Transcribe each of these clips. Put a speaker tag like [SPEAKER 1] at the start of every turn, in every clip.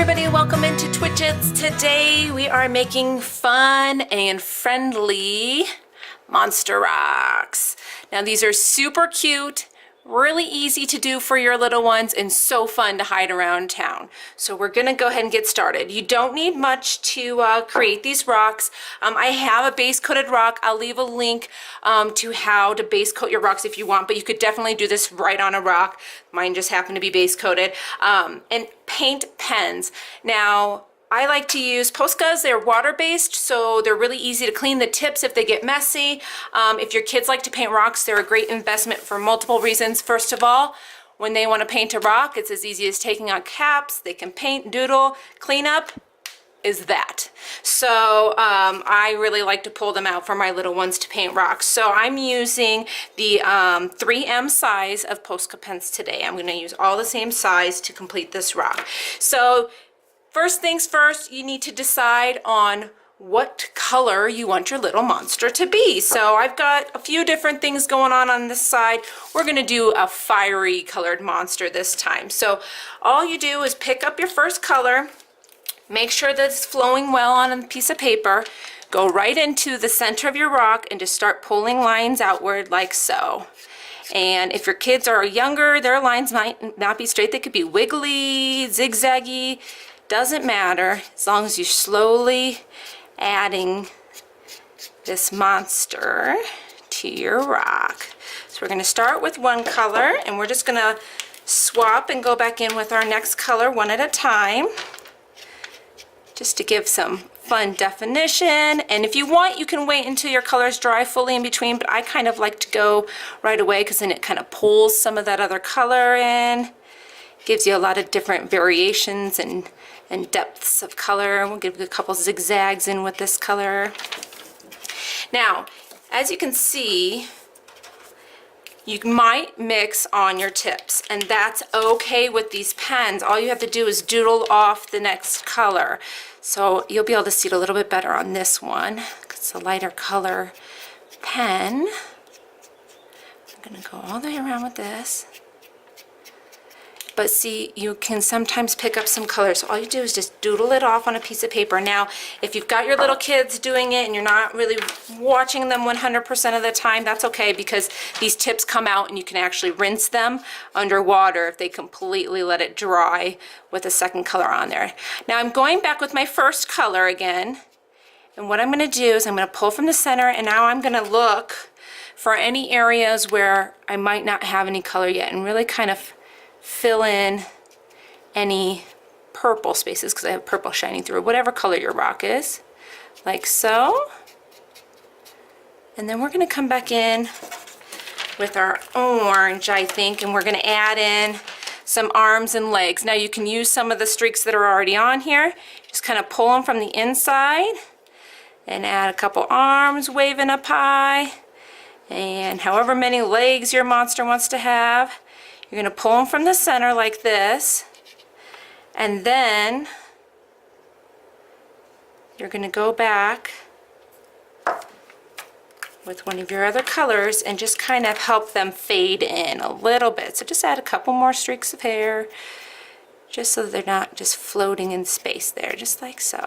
[SPEAKER 1] everybody, welcome into Twitchetts. Today we are making fun and friendly monster rocks. Now these are super cute, really easy to do for your little ones, and so fun to hide around town. So we're gonna go ahead and get started. You don't need much to create these rocks. I have a base coated rock. I'll leave a link to how to base coat your rocks if you want, but you could definitely do this right on a rock. Mine just happened to be base coated. And paint pens. Now, I like to use Poscas. They're water-based, so they're really easy to clean the tips if they get messy. If your kids like to paint rocks, they're a great investment for multiple reasons. First of all, when they want to paint a rock, it's as easy as taking out caps. They can paint, doodle, clean up is that. So I really like to pull them out for my little ones to paint rocks. So I'm using the 3M size of Posca pens today. I'm going to use all the same size to complete this rock. So first things first, you need to decide on what color you want your little monster to be. So I've got a few different things going on this side. We're gonna do a fiery colored monster this time. So all you do is pick up your first color, make sure that it's flowing well on a piece of paper, go right into the center of your rock and just start pulling lines outward like so. And if your kids are younger, their lines might not be straight. They could be wiggly, zigzaggy. Doesn't matter, as long as you're slowly adding this monster to your rock. So we're going to start with one color, and we're just going to swap and go back in with our next color one at a time, just to give some fun definition. And if you want, you can wait until your colors dry fully in between, but I kind of like to go right away because then it kind of pulls some of that other color in. Gives you a lot of different variations and depths of color. We'll give a couple zigzags in with this color. Now, as you can see, you might mix on your tips, and that's okay with these pens. All you have to do is doodle off the next color. So you'll be able to see it a little bit better on this one, because it's a lighter color pen. I'm gonna go all the way around with this. But see, you can sometimes pick up some colors. So all you do is just doodle it off on a piece of paper. Now, if you've got your little kids doing it and you're not really watching them 100% of the time, that's okay, because these tips come out and you can actually rinse them underwater if they completely let it dry with a second color on there. Now I'm going back with my first color again. And what I'm gonna do is I'm gonna pull from the center, and now I'm gonna look for any areas where I might not have any color yet, and really kind of fill in any purple spaces, because I have purple shining through, whatever color your rock is, like so. And then we're going to come back in with our orange, I think, and we're going to add in some arms and legs. Now you can use some of the streaks that are already on here, just kind of pull them from the inside and add a couple arms waving up high, and however many legs your monster wants to have. You're going to pull them from the center like this, and then you're going to go back with one of your other colors and just kind of help them fade in a little bit. So just add a couple more streaks of hair, just so that they're not just floating in space there, just like so.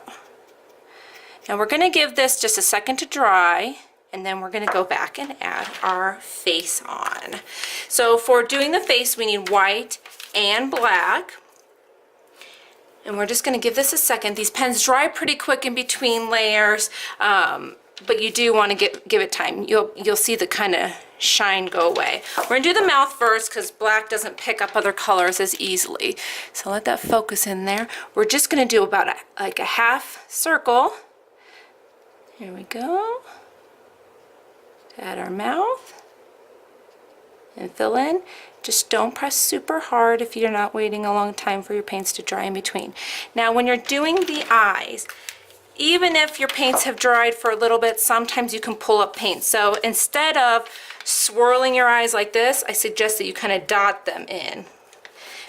[SPEAKER 1] Now we're going to give this just a second to dry, and then we're going to go back and add our face on. So for doing the face, we need white and black. And we're just going to give this a second. These pens dry pretty quick in between layers, but you do want to give it time. You'll see the kind of shine go away. We're going to do the mouth first, because black doesn't pick up other colors as easily. So let that focus in there. We're just going to do about like a half circle. Here we go. Add our mouth and fill in. Just don't press super hard if you're not waiting a long time for your paints to dry in between. Now when you're doing the eyes, even if your paints have dried for a little bit, sometimes you can pull up paint. So instead of swirling your eyes like this, I suggest that you kind of dot them in,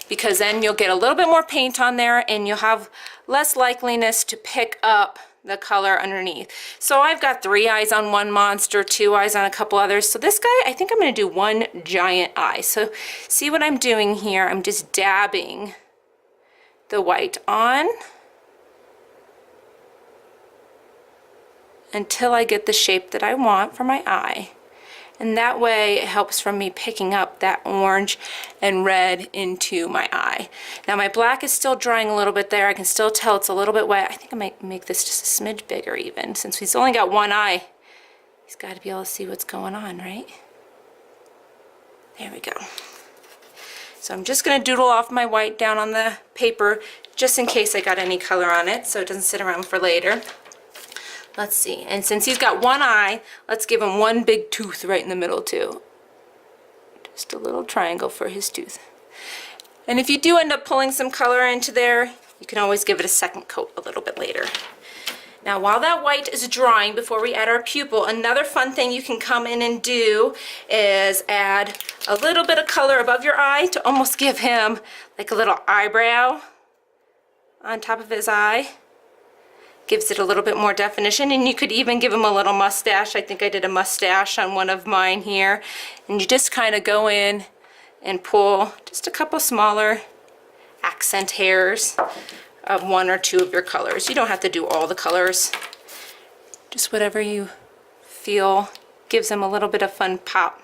[SPEAKER 1] because then you'll get a little bit more paint on there and you'll have less likeliness to pick up the color underneath. So I've got 3 eyes on one monster, 2 eyes on a couple others. So this guy, I think I'm going to do one giant eye. So see what I'm doing here? I'm just dabbing the white on until I get the shape that I want for my eye. And that way it helps from me picking up that orange and red into my eye. Now my black is still drying a little bit there. I can still tell it's a little bit wet. I think I might make this just a smidge bigger even, since he's only got one eye. He's got to be able to see what's going on, right? There we go. So I'm just going to doodle off my white down on the paper just in case I got any color on it so it doesn't sit around for later. Let's see, and since he's got one eye, let's give him one big tooth right in the middle too. Just a little triangle for his tooth. And if you do end up pulling some color into there, you can always give it a second coat a little bit later. Now while that white is drying before we add our pupil, another fun thing you can come in and do is add a little bit of color above your eye to almost give him like a little eyebrow on top of his eye. Gives it a little bit more definition, and you could even give him a little mustache. I think I did a mustache on one of mine here. And you just kind of go in and pull just a couple smaller accent hairs of one or two of your colors. You don't have to do all the colors. Just whatever you feel gives him a little bit of fun pop.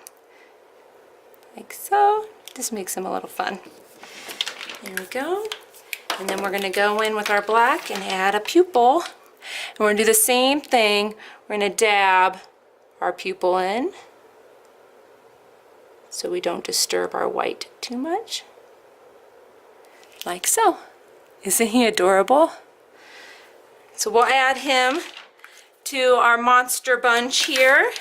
[SPEAKER 1] Like so. Just makes him a little fun. There we go. And then we're going to go in with our black and add a pupil. And we're going to do the same thing. We're going to dab our pupil in so we don't disturb our white too much. Like so. Isn't he adorable? So we'll add him to our monster bunch here.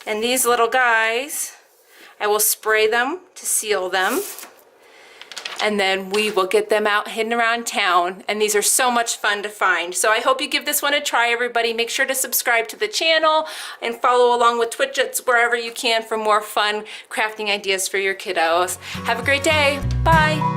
[SPEAKER 1] And these little guys, I will spray them to seal them. And then we will get them out hidden around town. And these are so much fun to find. So I hope you give this one a try, everybody. Make sure to subscribe to the channel and follow along with Twitchetts wherever you can for more fun crafting ideas for your kiddos. Have a great day. Bye.